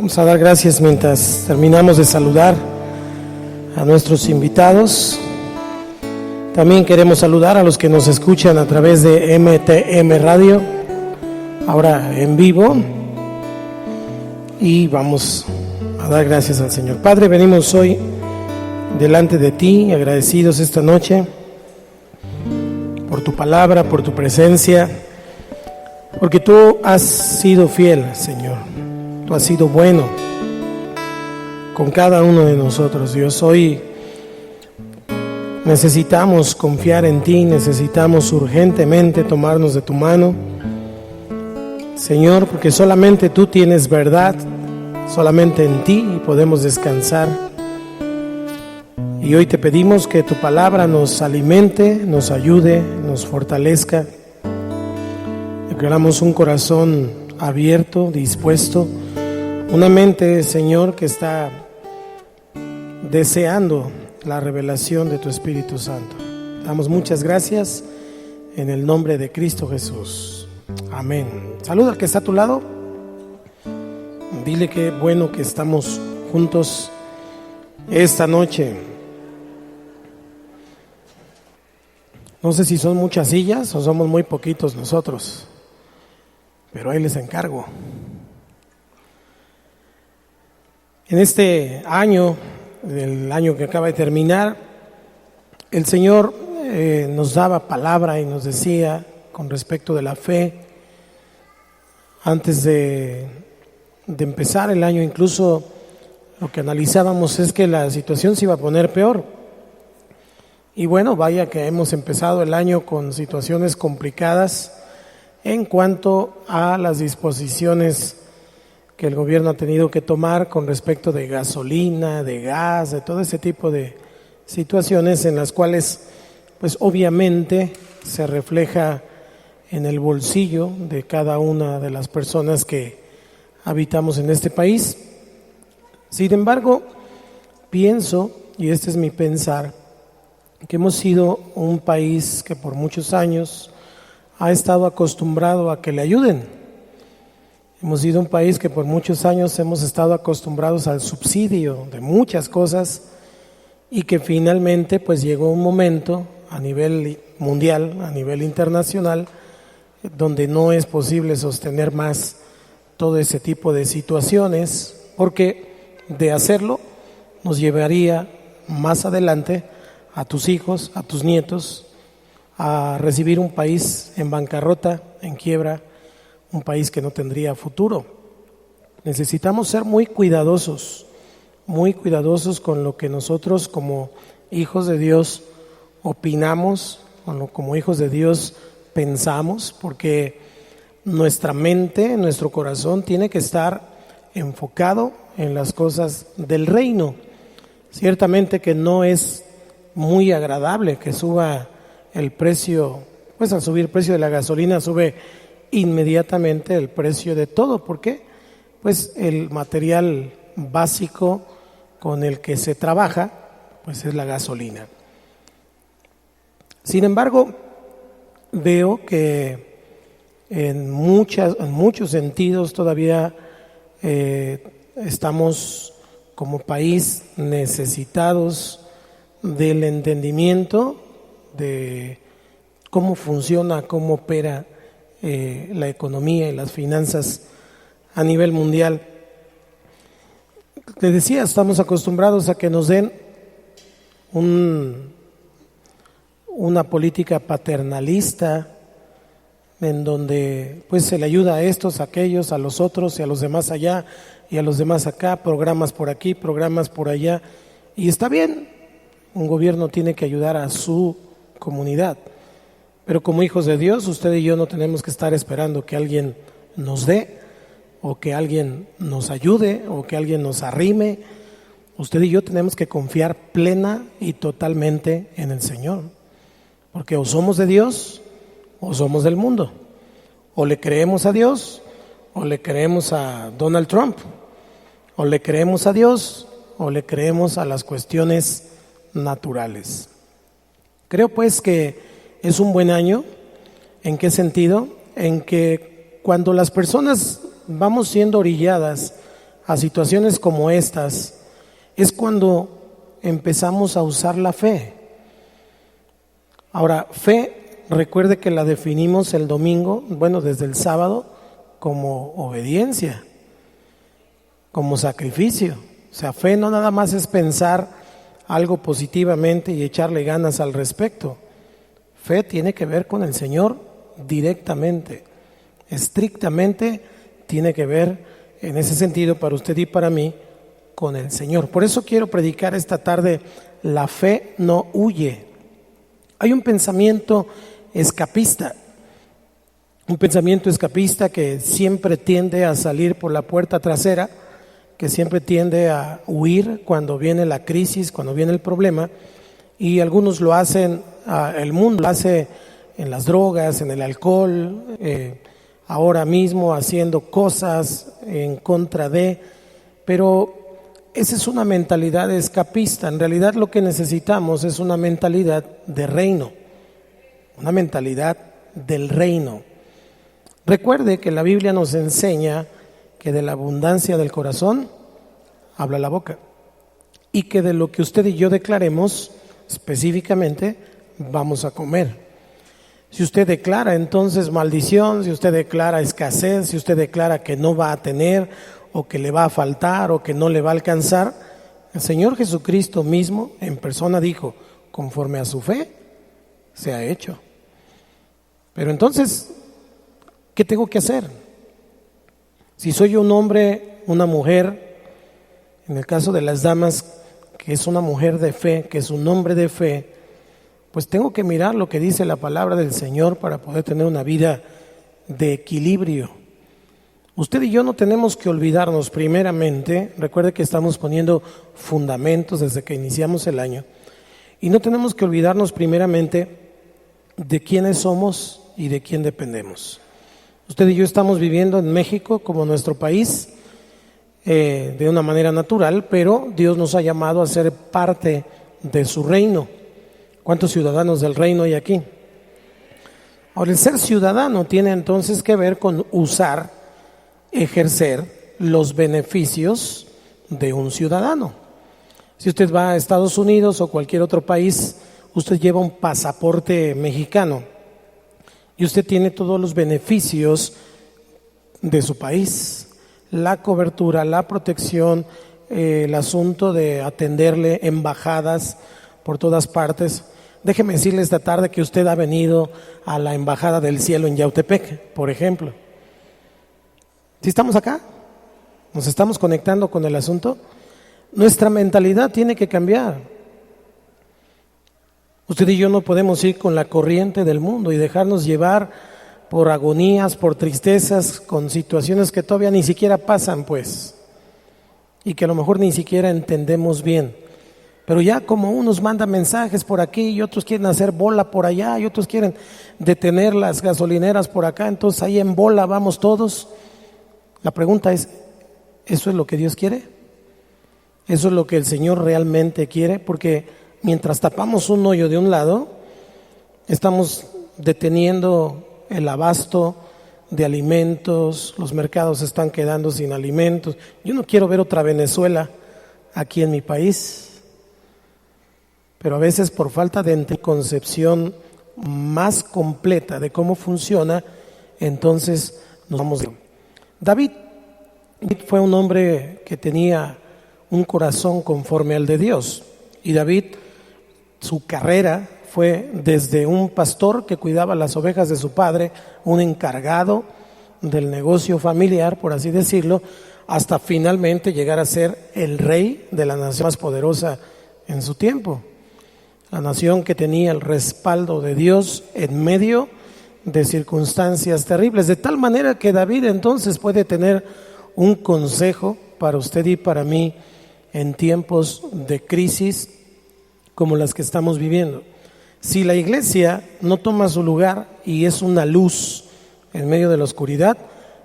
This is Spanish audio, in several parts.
Vamos a dar gracias mientras terminamos de saludar a nuestros invitados. También queremos saludar a los que nos escuchan a través de MTM Radio, ahora en vivo. Y vamos a dar gracias al Señor. Padre, venimos hoy delante de ti, agradecidos esta noche por tu palabra, por tu presencia, porque tú has sido fiel, Señor. Tú has sido bueno con cada uno de nosotros, Dios. Hoy necesitamos confiar en ti, necesitamos urgentemente tomarnos de tu mano, Señor, porque solamente tú tienes verdad, solamente en ti podemos descansar. Y hoy te pedimos que tu palabra nos alimente, nos ayude, nos fortalezca. Declaramos un corazón abierto, dispuesto, una mente, Señor, que está deseando la revelación de tu Espíritu Santo. Damos muchas gracias en el nombre de Cristo Jesús. Amén. Saluda al que está a tu lado. Dile que bueno que estamos juntos esta noche. No sé si son muchas sillas o somos muy poquitos nosotros, pero ahí les encargo. En este año, el año que acaba de terminar, el Señor nos daba palabra y nos decía con respecto de la fe. Antes de empezar el año, incluso lo que analizábamos es que la situación se iba a poner peor. Y bueno, vaya que hemos empezado el año con situaciones complicadas en cuanto a las disposiciones que el gobierno ha tenido que tomar con respecto de gasolina, de gas, de todo ese tipo de situaciones en las cuales pues obviamente se refleja en el bolsillo de cada una de las personas que habitamos en este país. Sin embargo, pienso, y este es mi pensar, que hemos sido un país que por muchos años ha estado acostumbrado a que le ayuden. Hemos sido un país que por muchos años hemos estado acostumbrados al subsidio de muchas cosas y que finalmente pues llegó un momento a nivel mundial, a nivel internacional, donde no es posible sostener más todo ese tipo de situaciones, porque de hacerlo nos llevaría más adelante a tus hijos, a tus nietos, a recibir un país en bancarrota, en quiebra, un país que no tendría futuro. Necesitamos ser muy cuidadosos con lo que nosotros como hijos de Dios opinamos, como hijos de Dios pensamos, porque nuestra mente, nuestro corazón tiene que estar enfocado en las cosas del reino. Ciertamente que no es muy agradable que suba el precio, pues al subir el precio de la gasolina sube inmediatamente el precio de todo. ¿Por qué? Pues el material básico con el que se trabaja, pues es la gasolina. Sin embargo, veo que en muchos sentidos todavía estamos como país necesitados del entendimiento de cómo funciona, cómo opera la economía y las finanzas a nivel mundial. Te decía, estamos acostumbrados a que nos den una política paternalista en donde pues se le ayuda a estos, a aquellos, a los otros y a los demás allá y a los demás acá, programas por aquí, programas por allá, y está bien, un gobierno tiene que ayudar a su comunidad, pero como hijos de Dios, usted y yo no tenemos que estar esperando que alguien nos dé o que alguien nos ayude o que alguien nos arrime. Usted y yo tenemos que confiar plena y totalmente en el Señor, porque o somos de Dios o somos del mundo, o le creemos a Dios o le creemos a Donald Trump, o le creemos a Dios o le creemos a las cuestiones naturales. Creo pues que es un buen año. ¿En qué sentido? En que cuando las personas vamos siendo orilladas a situaciones como estas, es cuando empezamos a usar la fe. Ahora, fe, recuerde que la definimos el domingo, desde el sábado, como obediencia, como sacrificio. O sea, fe no nada más es pensar algo positivamente y echarle ganas al respecto. Fe tiene que ver con el Señor directamente, estrictamente tiene que ver en ese sentido para usted y para mí con el Señor. Por eso quiero predicar esta tarde: la fe no huye. Hay un pensamiento escapista que siempre tiende a salir por la puerta trasera, que siempre tiende a huir cuando viene la crisis, cuando viene el problema, y algunos lo hacen, el mundo lo hace en las drogas, en el alcohol, ahora mismo haciendo cosas en contra de, pero esa es una mentalidad escapista. En realidad lo que necesitamos es una mentalidad de reino, una mentalidad del reino. Recuerde que la Biblia nos enseña que de la abundancia del corazón habla la boca, y que de lo que usted y yo declaremos específicamente vamos a comer. Si usted declara entonces maldición, si usted declara escasez, si usted declara que no va a tener, o que le va a faltar, o que no le va a alcanzar, el Señor Jesucristo mismo en persona dijo: conforme a su fe se ha hecho. Pero entonces, ¿qué tengo que hacer? Si soy un hombre, una mujer, en el caso de las damas, que es una mujer de fe, que es un hombre de fe, pues tengo que mirar lo que dice la palabra del Señor para poder tener una vida de equilibrio. Usted y yo no tenemos que olvidarnos primeramente, recuerde que estamos poniendo fundamentos desde que iniciamos el año, y no tenemos que olvidarnos primeramente de quiénes somos y de quién dependemos. Usted y yo estamos viviendo en México como nuestro país, de una manera natural, pero Dios nos ha llamado a ser parte de su reino. ¿Cuántos ciudadanos del reino hay aquí? Ahora, el ser ciudadano tiene entonces que ver con ejercer los beneficios de un ciudadano. Si usted va a Estados Unidos o cualquier otro país, usted lleva un pasaporte mexicano y usted tiene todos los beneficios de su país: la cobertura, la protección, el asunto de atenderle embajadas por todas partes. Déjeme decirle esta tarde que usted ha venido a la Embajada del Cielo en Yautepec, por ejemplo. ¿Sí estamos acá? ¿Nos estamos conectando con el asunto? Nuestra mentalidad tiene que cambiar. Usted y yo no podemos ir con la corriente del mundo y dejarnos llevar por agonías, por tristezas, con situaciones que todavía ni siquiera pasan, pues, y que a lo mejor ni siquiera entendemos bien. Pero ya como unos mandan mensajes por aquí y otros quieren hacer bola por allá y otros quieren detener las gasolineras por acá, entonces ahí en bola vamos todos. La pregunta es: ¿eso es lo que Dios quiere? ¿Eso es lo que el Señor realmente quiere? Porque mientras tapamos un hoyo de un lado, estamos deteniendo el abasto de alimentos, los mercados se están quedando sin alimentos. Yo no quiero ver otra Venezuela aquí en mi país, pero a veces por falta de concepción más completa de cómo funciona, entonces nos vamos. David fue un hombre que tenía un corazón conforme al de Dios, y David, su carrera fue desde un pastor que cuidaba las ovejas de su padre, un encargado del negocio familiar, por así decirlo, hasta finalmente llegar a ser el rey de la nación más poderosa en su tiempo. La nación que tenía el respaldo de Dios en medio de circunstancias terribles, de tal manera que David entonces puede tener un consejo para usted y para mí en tiempos de crisis como las que estamos viviendo. Si la iglesia no toma su lugar y es una luz en medio de la oscuridad,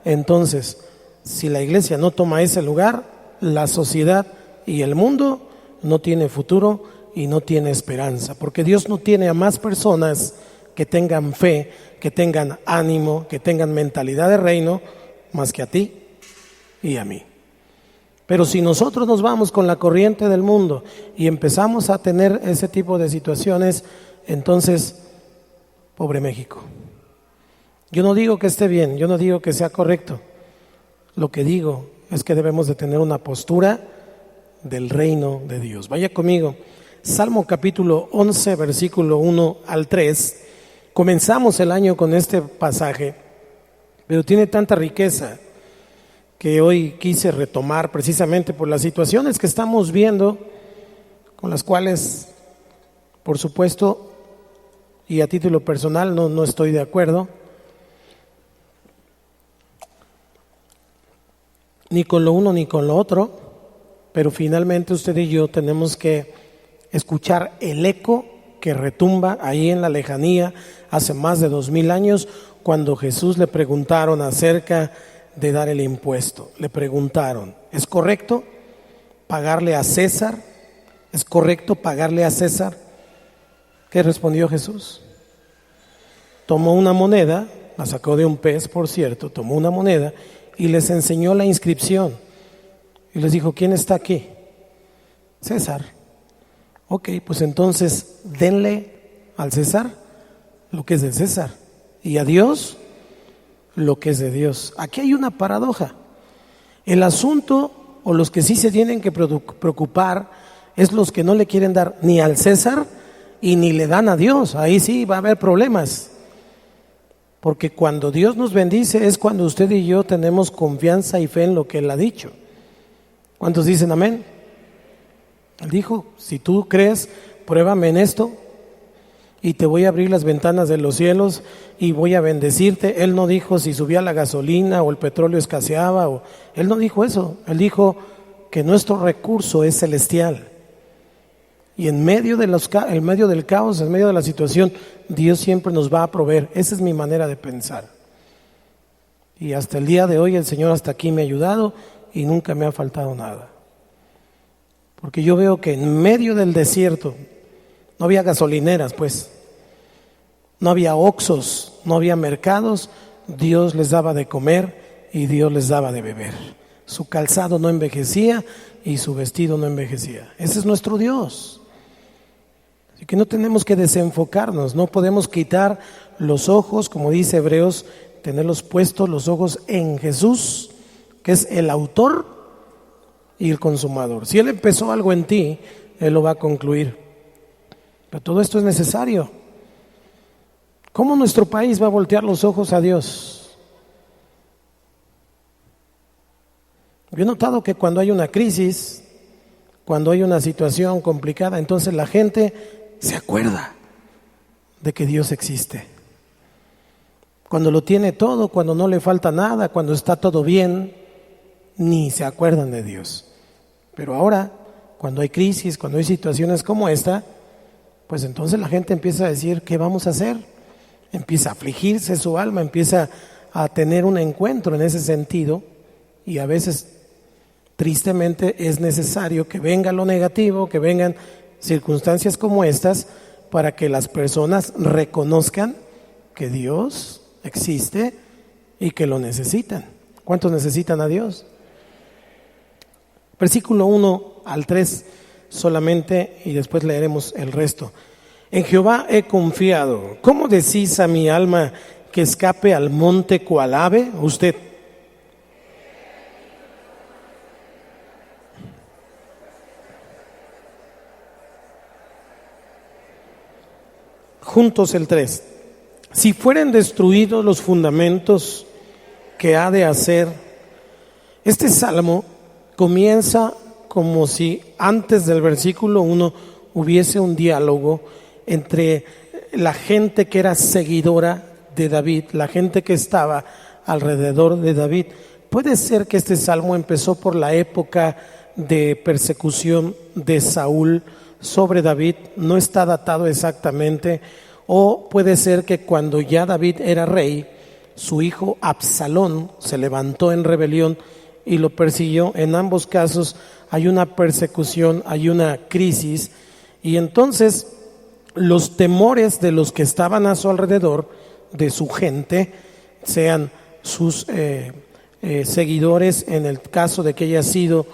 entonces, si la iglesia no toma ese lugar, la sociedad y el mundo no tiene futuro y no tiene esperanza, porque Dios no tiene a más personas que tengan fe, que tengan ánimo, que tengan mentalidad de reino, más que a ti y a mí. Pero si nosotros nos vamos con la corriente del mundo y empezamos a tener ese tipo de situaciones, entonces, pobre México. Yo no digo que esté bien, yo no digo que sea correcto. Lo que digo es que debemos de tener una postura del reino de Dios. Vaya conmigo, Salmo capítulo 11, versículo 1 al 3. Comenzamos el año con este pasaje, pero tiene tanta riqueza que hoy quise retomar precisamente por las situaciones que estamos viendo, con las cuales, por supuesto, y a título personal no estoy de acuerdo, ni con lo uno ni con lo otro, pero finalmente usted y yo tenemos que escuchar el eco que retumba ahí en la lejanía hace más de 2000 años, cuando Jesús le preguntaron acerca de dar el impuesto. Le preguntaron, ¿es correcto pagarle a César? ¿Es correcto pagarle a César? ¿Qué respondió Jesús? Tomó una moneda, la sacó de un pez, por cierto, tomó una moneda y les enseñó la inscripción. Y les dijo, ¿quién está aquí? César. Ok, pues entonces denle al César lo que es de César y a Dios lo que es de Dios. Aquí hay una paradoja. El asunto, o los que sí se tienen que preocupar, es los que no le quieren dar ni al César y ni le dan a Dios. Ahí sí va a haber problemas. Porque cuando Dios nos bendice es cuando usted y yo tenemos confianza y fe en lo que Él ha dicho. ¿Cuántos dicen amén? Él dijo, si tú crees, pruébame en esto y te voy a abrir las ventanas de los cielos y voy a bendecirte. Él no dijo si subía la gasolina o el petróleo escaseaba, Él no dijo eso. Él dijo que nuestro recurso es celestial. Y en medio del caos, en medio de la situación, Dios siempre nos va a proveer. Esa es mi manera de pensar. Y hasta el día de hoy el Señor hasta aquí me ha ayudado y nunca me ha faltado nada. Porque yo veo que en medio del desierto no había gasolineras, pues. No había oxxos, no había mercados. Dios les daba de comer y Dios les daba de beber. Su calzado no envejecía y su vestido no envejecía. Ese es nuestro Dios. Así que no tenemos que desenfocarnos, no podemos quitar los ojos, como dice Hebreos, tenerlos puestos los ojos en Jesús, que es el autor y el consumador. Si Él empezó algo en ti, Él lo va a concluir. Pero todo esto es necesario. ¿Cómo nuestro país va a voltear los ojos a Dios? Yo he notado que cuando hay una crisis, cuando hay una situación complicada, entonces la gente se acuerda de que Dios existe. Cuando lo tiene todo, cuando no le falta nada, cuando está todo bien, ni se acuerdan de Dios. Pero ahora, cuando hay crisis, cuando hay situaciones como esta, pues entonces la gente empieza a decir, ¿qué vamos a hacer? Empieza a afligirse su alma, empieza a tener un encuentro en ese sentido, y a veces tristemente es necesario que venga lo negativo, que vengan circunstancias como estas, para que las personas reconozcan que Dios existe y que lo necesitan. ¿Cuántos necesitan a Dios? Versículo 1 al 3 solamente, y después leeremos el resto. En Jehová he confiado. ¿Cómo decís a mi alma que escape al monte cual ave? Usted. Juntos el 3. Si fueren destruidos los fundamentos que ha de hacer. Este salmo comienza como si antes del versículo 1 hubiese un diálogo entre la gente que era seguidora de David, la gente que estaba alrededor de David. Puede ser que este salmo empezó por la época de persecución de Saúl sobre David, no está datado exactamente, o puede ser que cuando ya David era rey, su hijo Absalón se levantó en rebelión y lo persiguió. En ambos casos hay una persecución, hay una crisis, y entonces los temores de los que estaban a su alrededor, de su gente, sean sus seguidores, en el caso de que haya sido